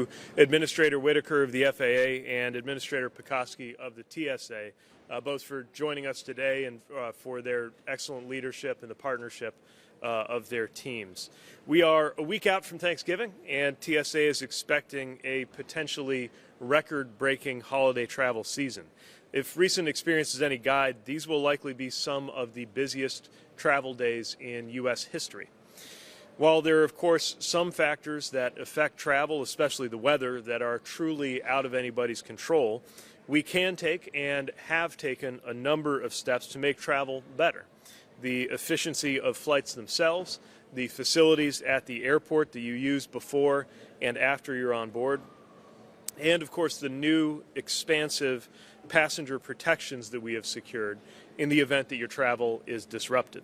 to Administrator Whitaker of the FAA and Administrator Pekoski of the TSA, both for joining us today and for their excellent leadership and the partnership of their teams. We are a week out from Thanksgiving, and TSA is expecting a potentially record-breaking holiday travel season. If recent experience is any guide, these will likely be some of the busiest travel days in U.S. history. While there are, of course, some factors that affect travel, especially the weather, that are truly out of anybody's control, we can take and have taken a number of steps to make travel better. The efficiency of flights themselves, the facilities at the airport that you use before and after you're on board, and, of course, the new expansive passenger protections that we have secured in the event that your travel is disrupted.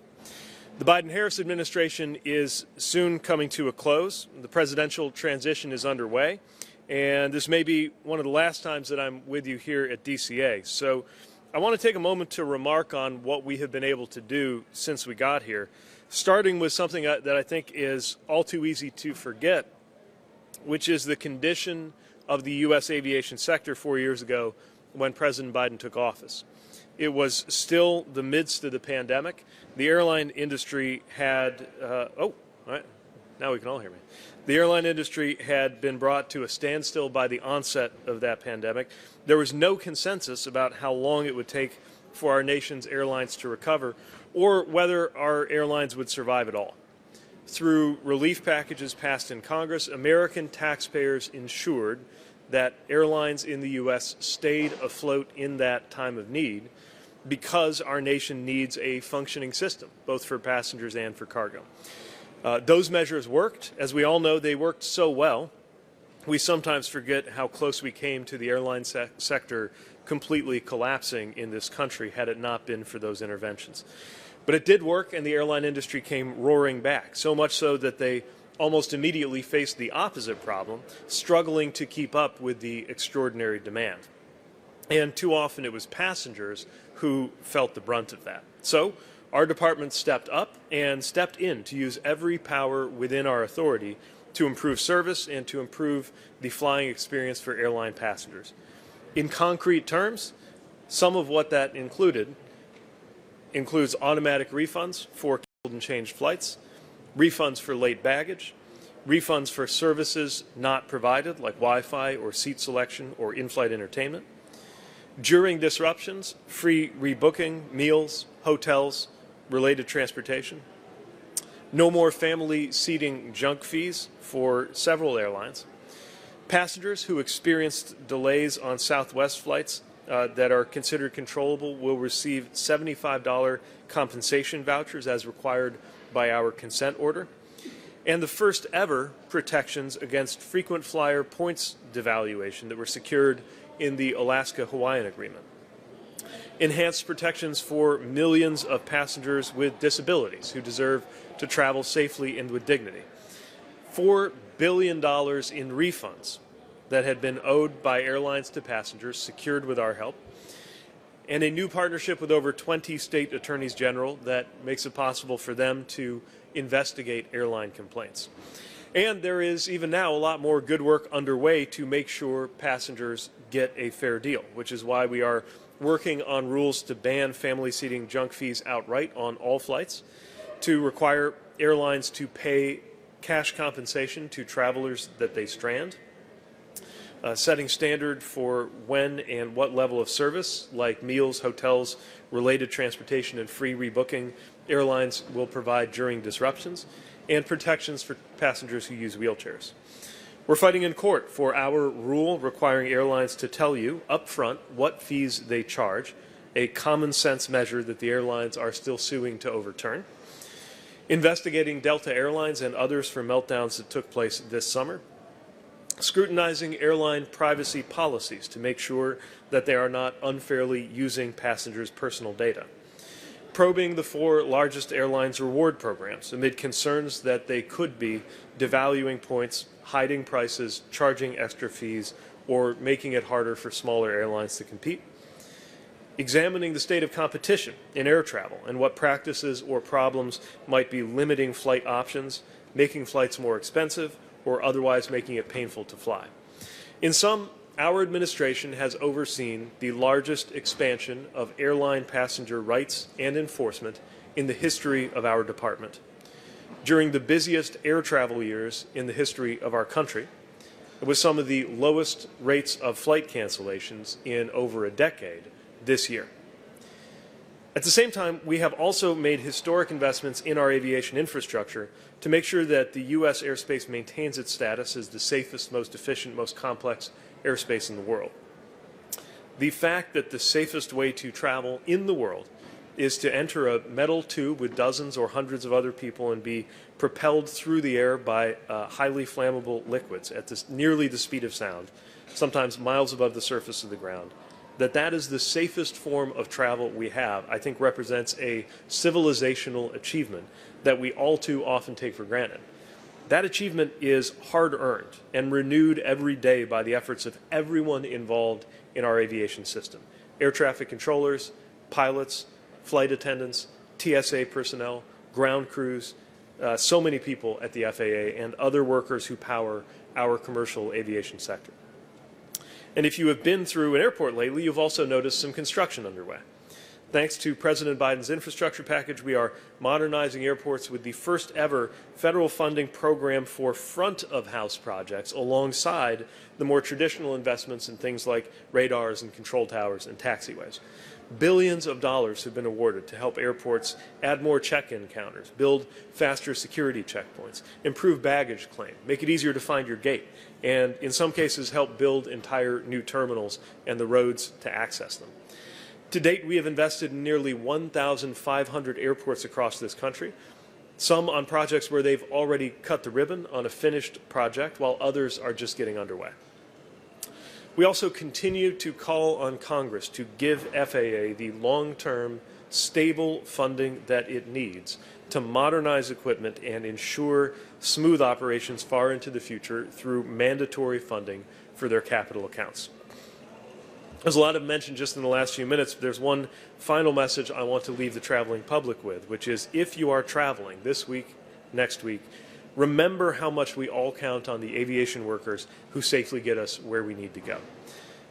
The Biden-Harris administration is soon coming to a close. The presidential transition is underway, and this may be one of the last times that I'm with you here at DCA. So I want to take a moment to remark on what we have been able to do since we got here, starting with something that I think is all too easy to forget, which is the condition of the U.S. aviation sector 4 years ago when President Biden took office. It was still the midst of the pandemic. The airline industry had, all right, now we can all hear me. The airline industry had been brought to a standstill by the onset of that pandemic. There was no consensus about how long it would take for our nation's airlines to recover or whether our airlines would survive at all. Through relief packages passed in Congress, American taxpayers ensured that airlines in the U.S. stayed afloat in that time of need because our nation needs a functioning system, both for passengers and for cargo. Those measures worked. As we all know, they worked so well, we sometimes forget how close we came to the airline sector completely collapsing in this country had it not been for those interventions. But it did work, and the airline industry came roaring back, so much so that they almost immediately faced the opposite problem, struggling to keep up with the extraordinary demand. And too often it was passengers who felt the brunt of that. So our department stepped up and stepped in to use every power within our authority to improve service and to improve the flying experience for airline passengers. In concrete terms, some of what that includes automatic refunds for canceled and changed flights, refunds for late baggage, refunds for services not provided like Wi-Fi or seat selection or in-flight entertainment. During disruptions, free rebooking, meals, hotels, related transportation. No more family seating junk fees for several airlines. Passengers who experienced delays on Southwest flights that are considered controllable will receive $75 compensation vouchers as required by our consent order. And the first ever protections against frequent flyer points devaluation that were secured in the Alaska-Hawaiian Agreement. Enhanced protections for millions of passengers with disabilities who deserve to travel safely and with dignity. $4 billion in refunds that had been owed by airlines to passengers secured with our help. And a new partnership with over 20 state attorneys general that makes it possible for them to investigate airline complaints. And there is even now a lot more good work underway to make sure passengers get a fair deal, which is why we are working on rules to ban family seating junk fees outright on all flights, to require airlines to pay cash compensation to travelers that they strand, setting standard for when and what level of service, like meals, hotels, related transportation, and free rebooking, airlines will provide during disruptions, and protections for passengers who use wheelchairs. We're fighting in court for our rule requiring airlines to tell you up front what fees they charge, a common sense measure that the airlines are still suing to overturn. Investigating Delta Airlines and others for meltdowns that took place this summer. Scrutinizing airline privacy policies to make sure that they are not unfairly using passengers' personal data. Probing the 4 largest airlines' reward programs amid concerns that they could be devaluing points, hiding prices, charging extra fees, or making it harder for smaller airlines to compete. Examining the state of competition in air travel and what practices or problems might be limiting flight options, making flights more expensive, or otherwise making it painful to fly. In sum, our administration has overseen the largest expansion of airline passenger rights and enforcement in the history of our department. During the busiest air travel years in the history of our country, with some of the lowest rates of flight cancellations in over a decade this year. At the same time, we have also made historic investments in our aviation infrastructure to make sure that the U.S. airspace maintains its status as the safest, most efficient, most complex airspace in the world. The fact that the safest way to travel in the world is to enter a metal tube with dozens or hundreds of other people and be propelled through the air by highly flammable liquids at nearly the speed of sound, sometimes miles above the surface of the ground, that is the safest form of travel we have, I think represents a civilizational achievement that we all too often take for granted. That achievement is hard-earned and renewed every day by the efforts of everyone involved in our aviation system: air traffic controllers, pilots, flight attendants, TSA personnel, ground crews, so many people at the FAA and other workers who power our commercial aviation sector. And if you have been through an airport lately, you've also noticed some construction underway. Thanks to President Biden's infrastructure package, we are modernizing airports with the first ever federal funding program for front-of-house projects alongside the more traditional investments in things like radars and control towers and taxiways. Billions of dollars have been awarded to help airports add more check-in counters, build faster security checkpoints, improve baggage claim, make it easier to find your gate, and in some cases help build entire new terminals and the roads to access them. To date, we have invested in nearly 1,500 airports across this country, some on projects where they've already cut the ribbon on a finished project, while others are just getting underway. We also continue to call on Congress to give FAA the long-term, stable funding that it needs to modernize equipment and ensure smooth operations far into the future through mandatory funding for their capital accounts. There's a lot of mention just in the last few minutes. There's one final message I want to leave the traveling public with, which is if you are traveling this week, next week, remember how much we all count on the aviation workers who safely get us where we need to go.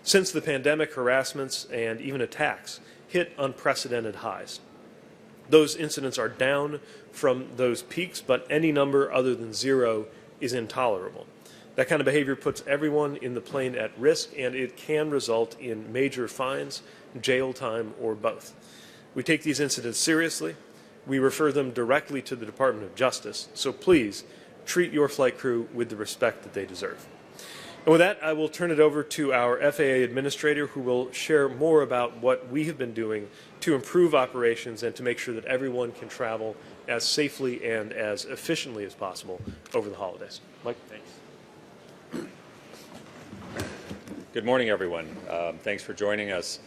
Since the pandemic, harassments and even attacks hit unprecedented highs. Those incidents are down from those peaks, but any number other than zero is intolerable. That kind of behavior puts everyone in the plane at risk, and it can result in major fines, jail time, or both. We take these incidents seriously. We refer them directly to the Department of Justice, so please treat your flight crew with the respect that they deserve. And with that, I will turn it over to our FAA administrator, who will share more about what we have been doing to improve operations and to make sure that everyone can travel as safely and as efficiently as possible over the holidays. Mike, thanks. Good morning, everyone. Thanks for joining us.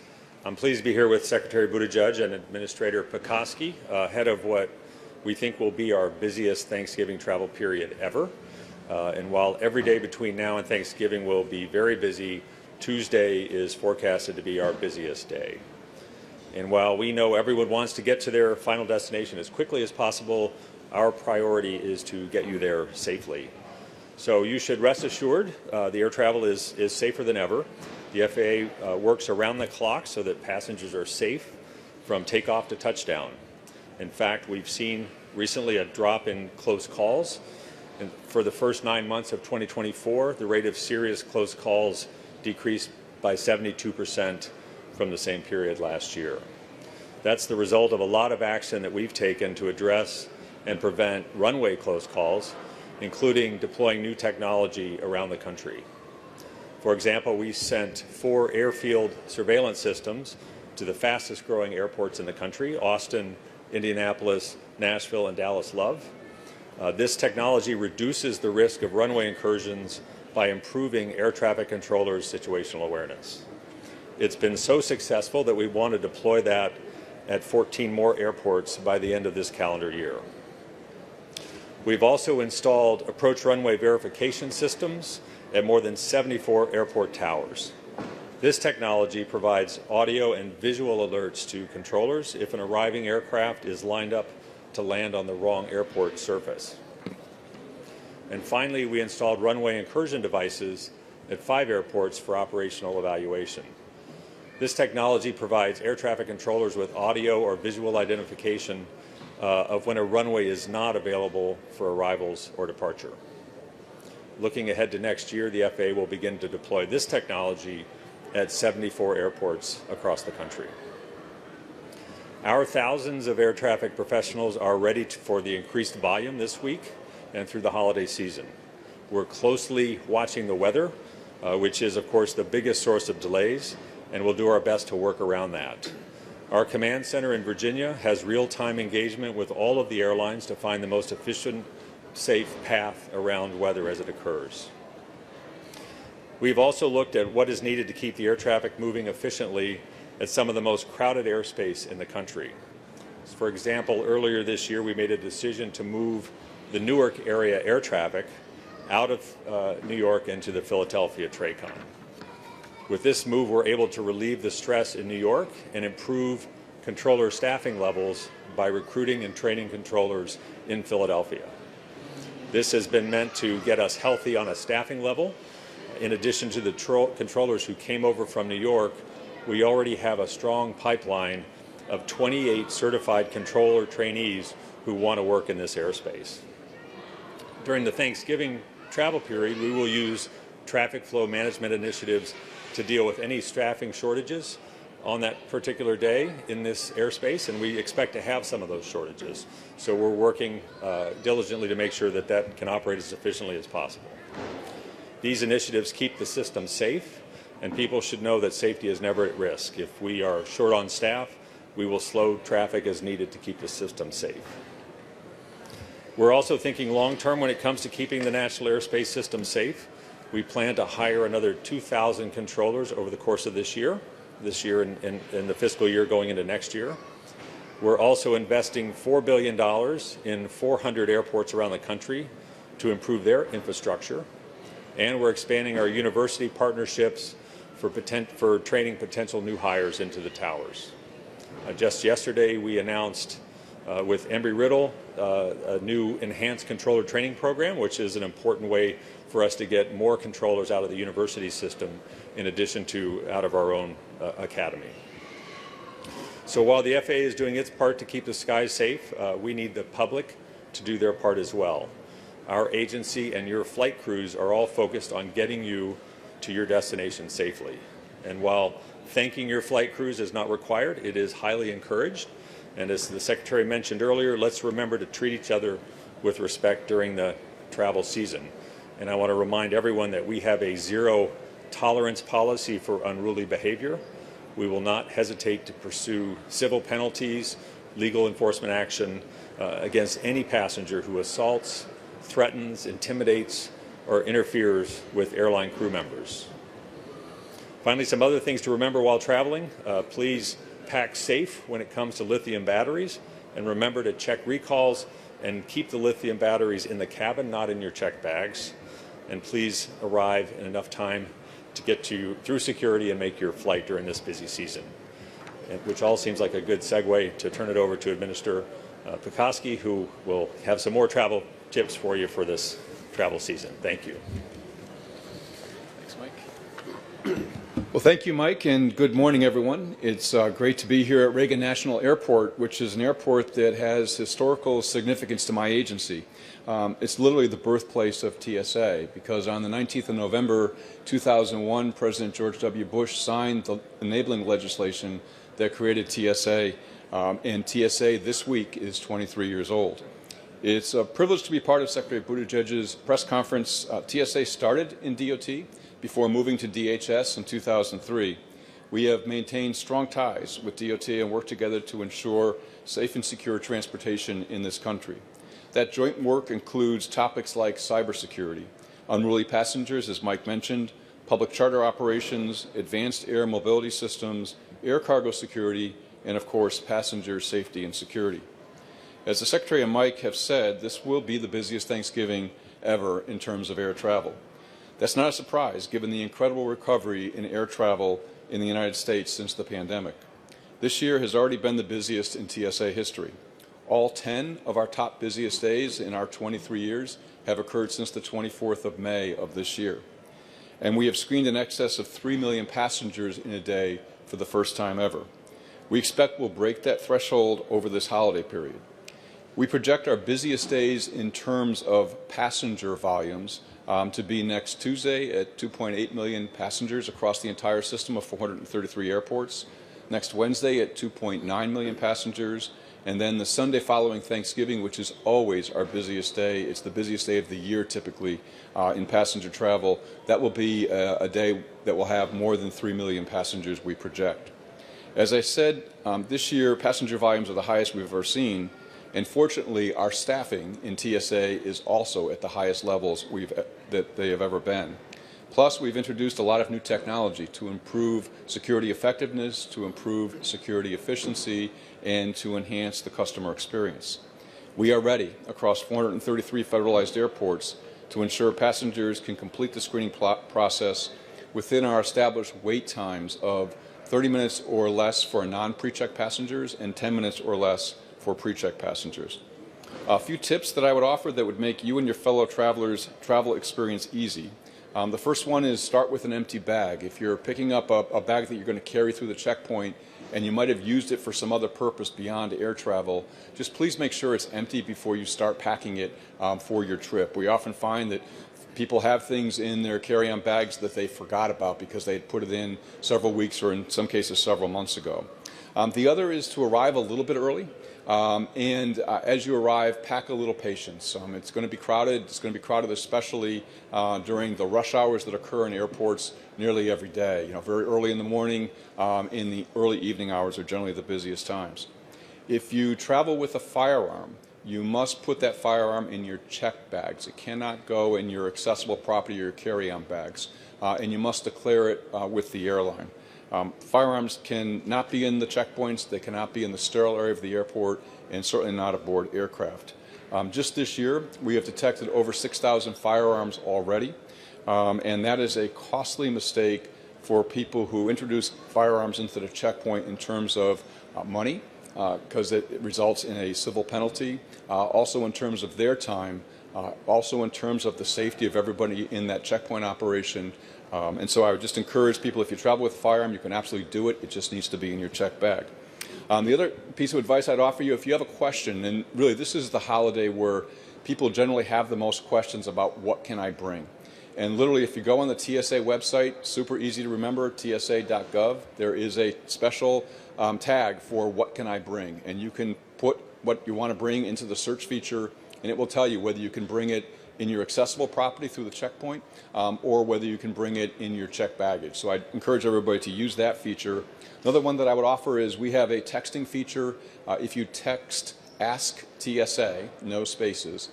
I'm pleased to be here with Secretary Buttigieg and Administrator Pekoski ahead of what we think will be our busiest Thanksgiving travel period ever. And while every day between now and Thanksgiving will be very busy, Tuesday is forecasted to be our busiest day. And while we know everyone wants to get to their final destination as quickly as possible, our priority is to get you there safely. So you should rest assured the air travel is safer than ever. The FAA works around the clock so that passengers are safe from takeoff to touchdown. In fact, we've seen recently a drop in close calls. And for the first 9 months of 2024, the rate of serious close calls decreased by 72% from the same period last year. That's the result of a lot of action that we've taken to address and prevent runway close calls, including deploying new technology around the country. For example, we sent 4 airfield surveillance systems to the fastest growing airports in the country: Austin, Indianapolis, Nashville, and Dallas Love. This technology reduces the risk of runway incursions by improving air traffic controllers' situational awareness. It's been so successful that we want to deploy that at 14 more airports by the end of this calendar year. We've also installed approach runway verification systems at more than 74 airport towers. This technology provides audio and visual alerts to controllers if an arriving aircraft is lined up to land on the wrong airport surface. And finally, we installed runway incursion devices at 5 airports for operational evaluation. This technology provides air traffic controllers with audio or visual identification of when a runway is not available for arrivals or departure. Looking ahead to next year, the FAA will begin to deploy this technology at 74 airports across the country. Our thousands of air traffic professionals are ready for the increased volume this week and through the holiday season. We're closely watching the weather, which is, of course, the biggest source of delays, and we'll do our best to work around that. Our command center in Virginia has real-time engagement with all of the airlines to find the most efficient, safe path around weather as it occurs. We've also looked at what is needed to keep the air traffic moving efficiently at some of the most crowded airspace in the country. For example, earlier this year we made a decision to move the Newark area air traffic out of New York into the Philadelphia TRACON. With this move, we're able to relieve the stress in New York and improve controller staffing levels by recruiting and training controllers in Philadelphia. This has been meant to get us healthy on a staffing level. In addition to the controllers who came over from New York, we already have a strong pipeline of 28 certified controller trainees who want to work in this airspace. During the Thanksgiving travel period, we will use traffic flow management initiatives to deal with any staffing shortages on that particular day in this airspace, and we expect to have some of those shortages. So we're working diligently to make sure that that can operate as efficiently as possible. These initiatives keep the system safe, and people should know that safety is never at risk. If we are short on staff, we will slow traffic as needed to keep the system safe. We're also thinking long-term when it comes to keeping the national airspace system safe. We plan to hire another 2,000 controllers over the course of this year and the fiscal year going into next year. We're also investing $4 billion in 400 airports around the country to improve their infrastructure. And we're expanding our university partnerships for training potential new hires into the towers. Just yesterday, we announced with Embry-Riddle a new enhanced controller training program, which is an important way for us to get more controllers out of the university system in addition to out of our own academy. So while the FAA is doing its part to keep the skies safe, we need the public to do their part as well. Our agency and your flight crews are all focused on getting you to your destination safely. And while thanking your flight crews is not required, it is highly encouraged. And as the Secretary mentioned earlier, let's remember to treat each other with respect during the travel season. And I want to remind everyone that we have a zero tolerance policy for unruly behavior. We will not hesitate to pursue civil penalties, legal enforcement action against any passenger who assaults, threatens, intimidates, or interferes with airline crew members. Finally, some other things to remember while traveling. Please pack safe when it comes to lithium batteries, and remember to check recalls and keep the lithium batteries in the cabin, not in your checked bags. And please arrive in enough time to get through security and make your flight during this busy season. Which all seems like a good segue to turn it over to Administrator Pekoski, who will have some more travel tips for you for this travel season. Thank you. Thanks, Mike. Well, thank you, Mike, and good morning, everyone. It's great to be here at Reagan National Airport, which is an airport that has historical significance to my agency. It's literally the birthplace of TSA, because on the 19th of November 2001, President George W. Bush signed the enabling legislation that created TSA, and TSA this week is 23 years old. It's a privilege to be part of Secretary Buttigieg's press conference. TSA started in DOT before moving to DHS in 2003. We have maintained strong ties with DOT and worked together to ensure safe and secure transportation in this country. That joint work includes topics like cybersecurity, unruly passengers, as Mike mentioned, public charter operations, advanced air mobility systems, air cargo security, and of course, passenger safety and security. As the Secretary and Mike have said, this will be the busiest Thanksgiving ever in terms of air travel. That's not a surprise, given the incredible recovery in air travel in the United States since the pandemic. This year has already been the busiest in TSA history. All 10 of our top busiest days in our 23 years have occurred since the 24th of May of this year. and we have screened in excess of 3 million passengers in a day for the first time ever. We expect we'll break that threshold over this holiday period. We project our busiest days in terms of passenger volumes to be next Tuesday at 2.8 million passengers across the entire system of 433 airports, next Wednesday at 2.9 million passengers, and then the Sunday following Thanksgiving, which is always our busiest day. It's the busiest day of the year typically in passenger travel. That will be a day that will have more than 3 million passengers, we project. As I said, this year passenger volumes are the highest we've ever seen, and fortunately our staffing in TSA is also at the highest levels that they have ever been. Plus, we've introduced a lot of new technology to improve security effectiveness, to improve security efficiency, and to enhance the customer experience. We are ready across 433 federalized airports to ensure passengers can complete the screening process within our established wait times of 30 minutes or less for non-pre-check passengers and 10 minutes or less for pre-check passengers. A few tips that I would offer that would make you and your fellow travelers' travel experience easy. The first one is start with an empty bag. If you're picking up a bag that you're going to carry through the checkpoint and you might have used it for some other purpose beyond air travel, just please make sure it's empty before you start packing it for your trip. We often find that people have things in their carry-on bags that they forgot about because they had put it in several weeks or in some cases several months ago. The other is to arrive a little bit early. As you arrive, pack a little patience. It's going to be crowded. It's going to be crowded especially during the rush hours that occur in airports nearly every day. Very early in the morning, in the early evening hours are generally the busiest times. If you travel with a firearm, you must put that firearm in your checked bags. It cannot go in your accessible property or your carry-on bags, and you must declare it with the airline. Firearms cannot be in the checkpoints, they cannot be in the sterile area of the airport, and certainly not aboard aircraft. Just this year, we have detected over 6,000 firearms already, and that is a costly mistake for people who introduce firearms into the checkpoint in terms of money, because it results in a civil penalty, also in terms of their time, also in terms of the safety of everybody in that checkpoint operation. And so I would just encourage people, if you travel with a firearm, you can absolutely do it. It just needs to be in your checked bag. The other piece of advice I'd offer you, if you have a question, and really this is the holiday where people generally have the most questions about what can I bring. And literally, if you go on the TSA website, super easy to remember, tsa.gov, there is a special tag for what can I bring. And you can put what you want to bring into the search feature, and it will tell you whether you can bring it in your accessible property through the checkpoint or whether you can bring it in your checked baggage. So I encourage everybody to use that feature. Another one that I would offer is we have a texting feature. If you text Ask TSA, no spaces,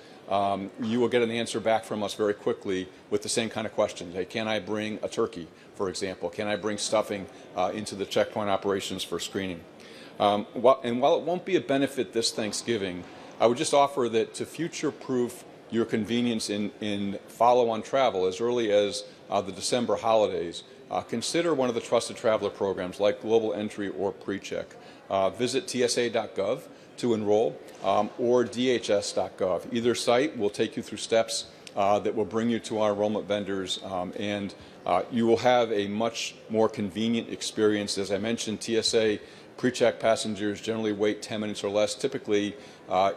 you will get an answer back from us very quickly with the same kind of questions. Hey, can I bring a turkey, for example? Can I bring stuffing into the checkpoint operations for screening? And while it won't be a benefit this Thanksgiving, I would just offer that to future-proof your convenience in follow-on travel as early as the December holidays, consider one of the Trusted Traveler programs like Global Entry or PreCheck. Visit tsa.gov to enroll or dhs.gov. Either site will take you through steps that will bring you to our enrollment vendors, and you will have a much more convenient experience. As I mentioned, TSA PreCheck passengers generally wait 10 minutes or less. Typically,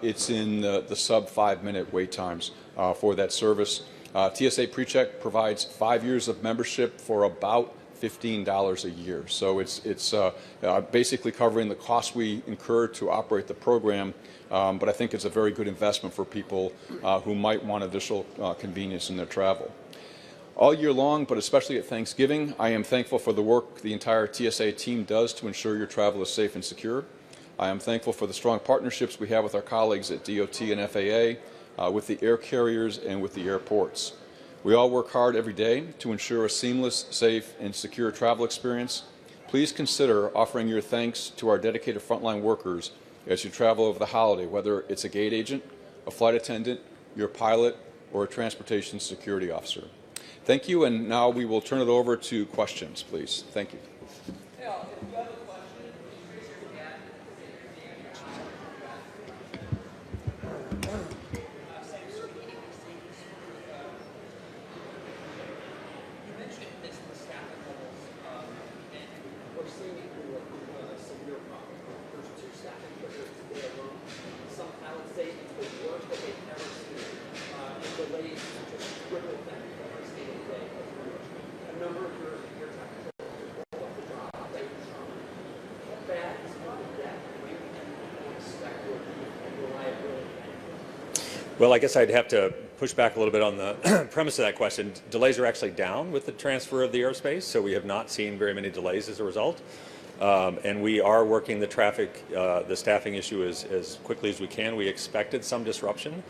it's in the sub 5-minute wait times for that service. TSA PreCheck provides 5 years of membership for about $15 a year. So it's basically covering the costs we incur to operate the program, but I think it's a very good investment for people who might want additional convenience in their travel. All year long, but especially at Thanksgiving, I am thankful for the work the entire TSA team does to ensure your travel is safe and secure. I am thankful for the strong partnerships we have with our colleagues at DOT and FAA, with the air carriers, and with the airports. We all work hard every day to ensure a seamless, safe, and secure travel experience. Please consider offering your thanks to our dedicated frontline workers as you travel over the holiday, whether it's a gate agent, a flight attendant, your pilot, or a transportation security officer. Thank you, and now we will turn it over to questions, please. Thank you. Well, I guess I'd have to push back a little bit on the premise of that question. Delays are actually down with the transfer of the airspace, so we have not seen very many delays as a result. And we are working the staffing issue as quickly as we can. We expected some disruption,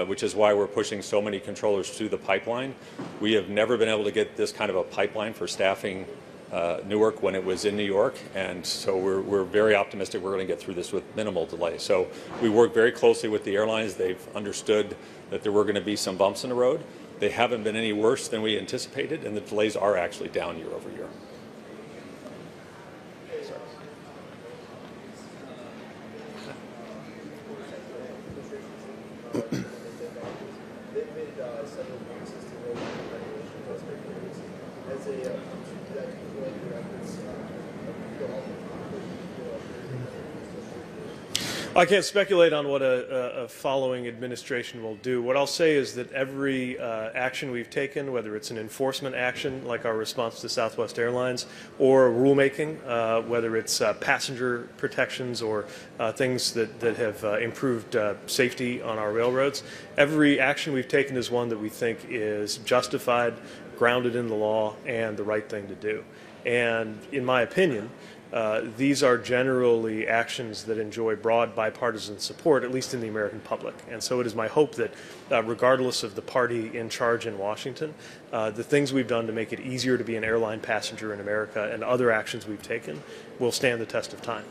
which is why we're pushing so many controllers through the pipeline. We have never been able to get this kind of a pipeline for staffing Newark when it was in New York, and so we're very optimistic we're going to get through this with minimal delay. So we work very closely with the airlines. They've understood that there were going to be some bumps in the road. They haven't been any worse than we anticipated, and the delays are actually down year over year. I can't speculate on what a following administration will do. What I'll say is that every action we've taken, whether it's an enforcement action like our response to Southwest Airlines, or rulemaking, whether it's passenger protections or things that have improved safety on our railroads, every action we've taken is one that we think is justified, grounded in the law, and the right thing to do. And in my opinion, these are generally actions that enjoy broad bipartisan support, at least in the American public. And so it is my hope that regardless of the party in charge in Washington, the things we've done to make it easier to be an airline passenger in America and other actions we've taken will stand the test of time.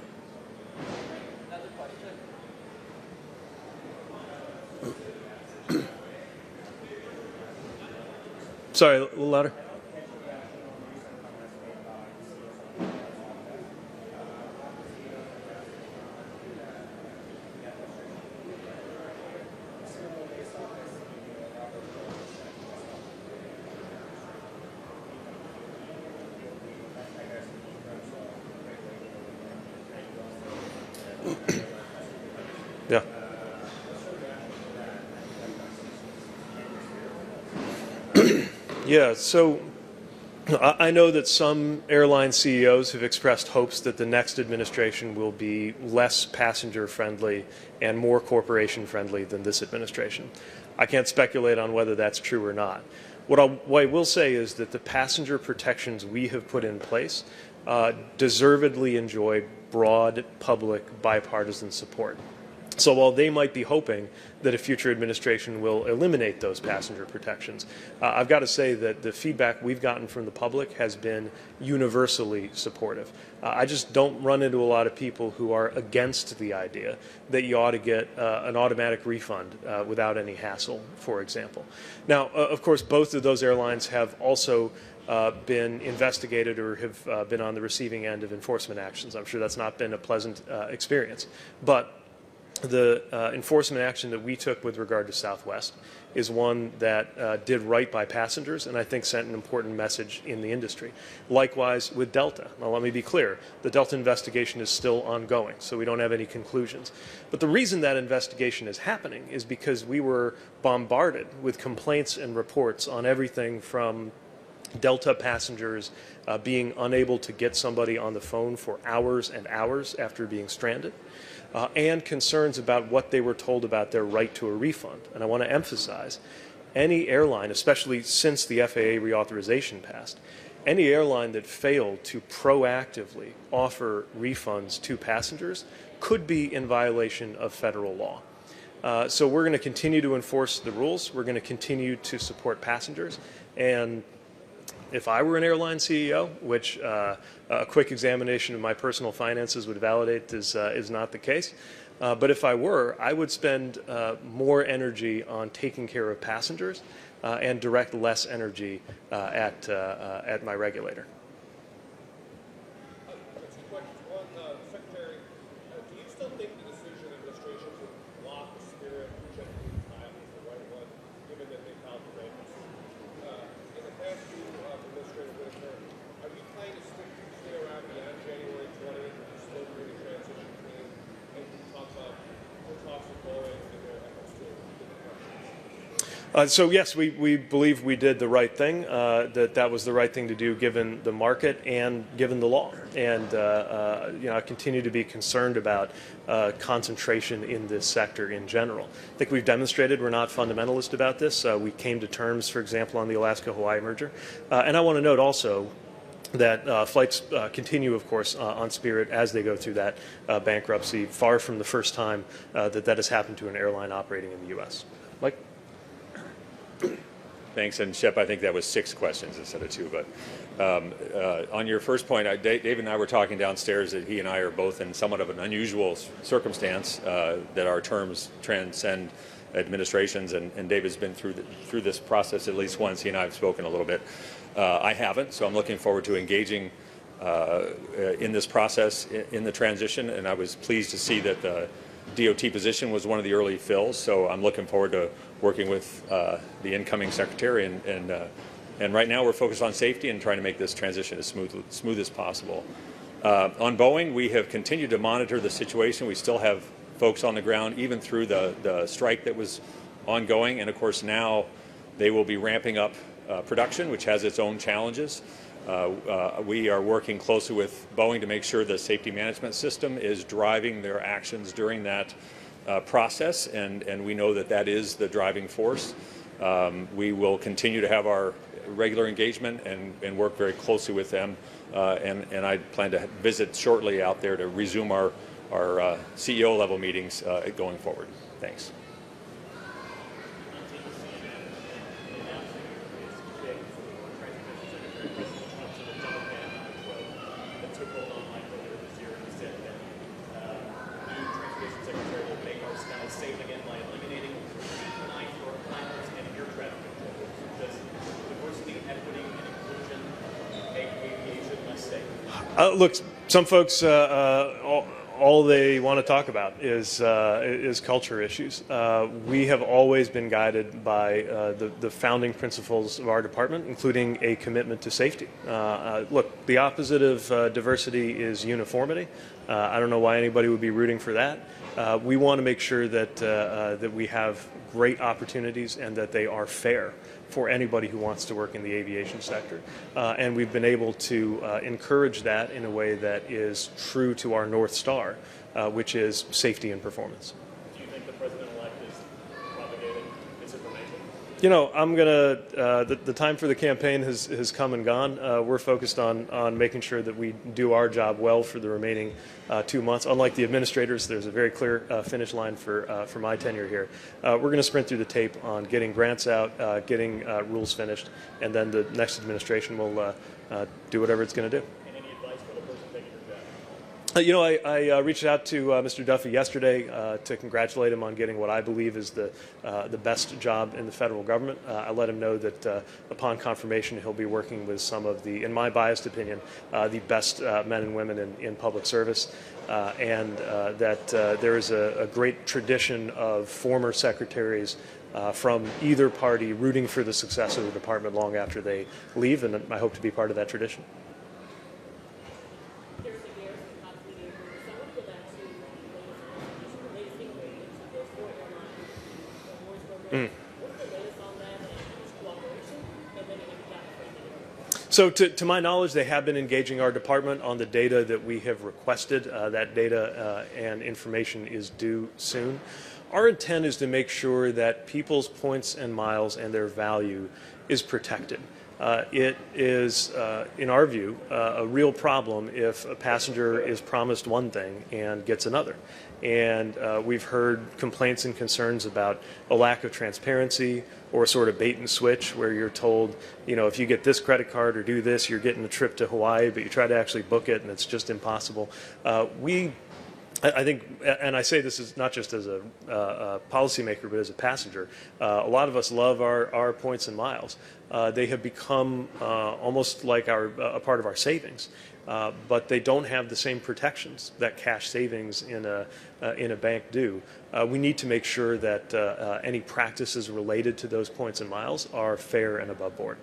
Sorry, a little louder. Yeah. Yeah, so I know that some airline CEOs have expressed hopes that the next administration will be less passenger friendly and more corporation friendly than this administration. I can't speculate on whether that's true or not. What I will say is that the passenger protections we have put in place deservedly enjoy broad public bipartisan support. So while they might be hoping that a future administration will eliminate those passenger protections, I've got to say that the feedback we've gotten from the public has been universally supportive. I just don't run into a lot of people who are against the idea that you ought to get an automatic refund without any hassle, for example. Now, of course, both of those airlines have also been investigated or have been on the receiving end of enforcement actions. I'm sure that's not been a pleasant experience. But the enforcement action that we took with regard to Southwest is one that did right by passengers and I think sent an important message in the industry. Likewise with Delta. Now let me be clear, the Delta investigation is still ongoing, so we don't have any conclusions. But the reason that investigation is happening is because we were bombarded with complaints and reports on everything from Delta passengers being unable to get somebody on the phone for hours and hours after being stranded, and concerns about what they were told about their right to a refund. And I want to emphasize, any airline, especially since the FAA reauthorization passed, any airline that failed to proactively offer refunds to passengers could be in violation of federal law. So we're going to continue to enforce the rules. We're going to continue to support passengers. And if I were an airline CEO, which a quick examination of my personal finances would validate is not the case, but if I were, I would spend more energy on taking care of passengers and direct less energy at my regulator. Secretary, do you still think the decision of administration to block Spirit and Jet Pilot is the right one, given that they filed the waivers? In the past few Administrator Whitaker, are you planning to stay around beyond January 20th and slow through the transition team and talk about the talks with Boeing and their efforts to get the So yes, we believe we did the right thing, that was the right thing to do given the market and given the law. And I continue to be concerned about concentration in this sector in general. I think we've demonstrated we're not fundamentalist about this. We came to terms, for example, on the Alaska-Hawaii merger. And I want to note also that flights continue, of course, on Spirit as they go through that bankruptcy, far from the first time that has happened to an airline operating in the U.S. Mike? Thanks, and Shep, I think that was 6 questions instead of 2. But on your first point, Dave and I were talking downstairs that he and I are both in somewhat of an unusual circumstance, that our terms transcend administrations, and Dave has been through this process at least once. He and I have spoken a little bit. I haven't, so I'm looking forward to engaging in this process, in the transition, and I was pleased to see that the DOT position was one of the early fills, so I'm looking forward to working with the incoming secretary, and right now we're focused on safety and trying to make this transition as smooth as possible. On Boeing, we have continued to monitor the situation. We still have folks on the ground, even through the strike that was ongoing, and of course now they will be ramping up production, which has its own challenges. We are working closely with Boeing to make sure the safety management system is driving their actions during that process, and we know that that is the driving force. We will continue to have our regular engagement and work very closely with them, and I plan to visit shortly out there to resume our CEO level meetings going forward. Thanks. Look, some folks, all they want to talk about is culture issues. We have always been guided by the founding principles of our department, including a commitment to safety. Look, the opposite of diversity is uniformity. I don't know why anybody would be rooting for that. We want to make sure that we have great opportunities and that they are fair for anybody who wants to work in the aviation sector. And we've been able to encourage that in a way that is true to our North Star, which is safety and performance. Do you think the president-elect is propagating misinformation? You know, the time for the campaign has come and gone. We're focused on making sure that we do our job well for the remaining 2 months. Unlike the administrators, there's a very clear finish line for my tenure here. We're going to sprint through the tape on getting grants out, getting rules finished, and then the next administration will do whatever it's going to do. And any advice for the person taking your job? I reached out to Mr. Duffy yesterday to congratulate him on getting what I believe is the best job in the federal government. I let him know that upon confirmation he'll be working with some of the, in my biased opinion, the best men and women in public service, and that there is a great tradition of former secretaries from either party rooting for the success of the department long after they leave, and I hope to be part of that tradition. So to my knowledge, they have been engaging our department on the data that we have requested. That data and information is due soon. Our intent is to make sure that people's points and miles and their value is protected. It is, in our view, a real problem if a passenger is promised one thing and gets another. And we've heard complaints and concerns about a lack of transparency or sort of bait and switch where you're told, you know, if you get this credit card or do this, you're getting a trip to Hawaii, but you try to actually book it and it's just impossible. I think, and I say this is not just as a policymaker, but as a passenger, a lot of us love our points and miles. They have become almost like a part of our savings, but they don't have the same protections that cash savings in a bank do. We need to make sure that any practices related to those points and miles are fair and above board.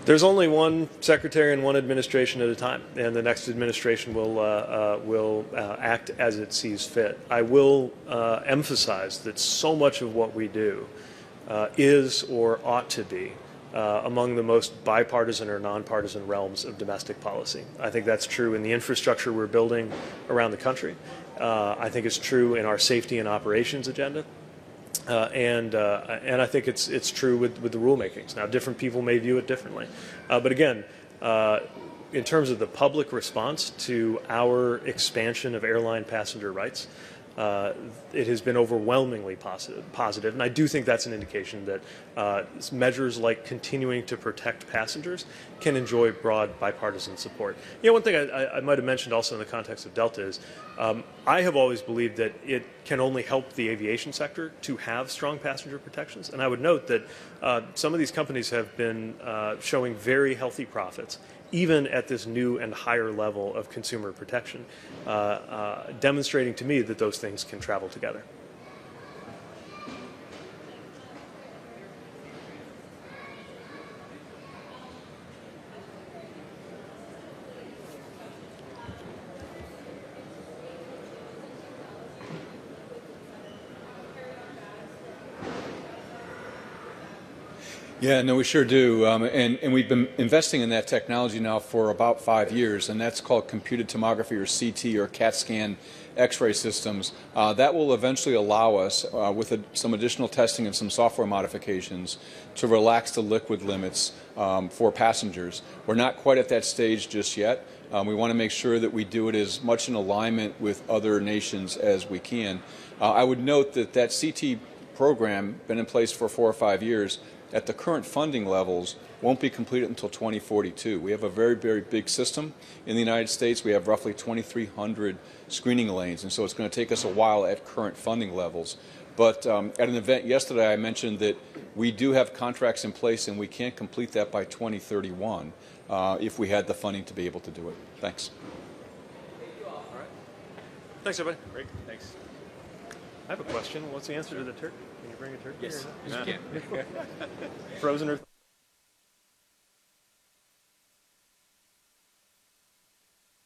There's only one secretary and one administration at a time, and the next administration will act as it sees fit. I will emphasize that so much of what we do is or ought to be among the most bipartisan or nonpartisan realms of domestic policy. I think that's true in the infrastructure we're building around the country. I think it's true in our safety and operations agenda. And I think it's true with the rulemakings. Now, different people may view it differently. But again, in terms of the public response to our expansion of airline passenger rights, it has been overwhelmingly positive. And I do think that's an indication that measures like continuing to protect passengers can enjoy broad bipartisan support. One thing I might have mentioned also in the context of Delta is I have always believed that it can only help the aviation sector to have strong passenger protections. And I would note that some of these companies have been showing very healthy profits, even at this new and higher level of consumer protection, demonstrating to me that those things can travel together. Yeah, no, we sure do. And we've been investing in that technology now for about 5 years, and that's called computed tomography, or CT, or CAT scan X-ray systems. That will eventually allow us, with some additional testing and some software modifications, to relax the liquid limits for passengers. We're not quite at that stage just yet. We want to make sure that we do it as much in alignment with other nations as we can. I would note that that CT program, been in place for 4 or 5 years, at the current funding levels, won't be completed until 2042. We have a very, very big system in the United States. We have roughly 2,300 screening lanes, and so it's going to take us a while at current funding levels. But at an event yesterday, I mentioned that we do have contracts in place, and we can't complete that by 2031 if we had the funding to be able to do it. Thanks. All right. Thanks, everybody. Great. Thanks. I have a question. What's the answer to the turkey? Can you bring a turkey? Yes, you can. Frozen or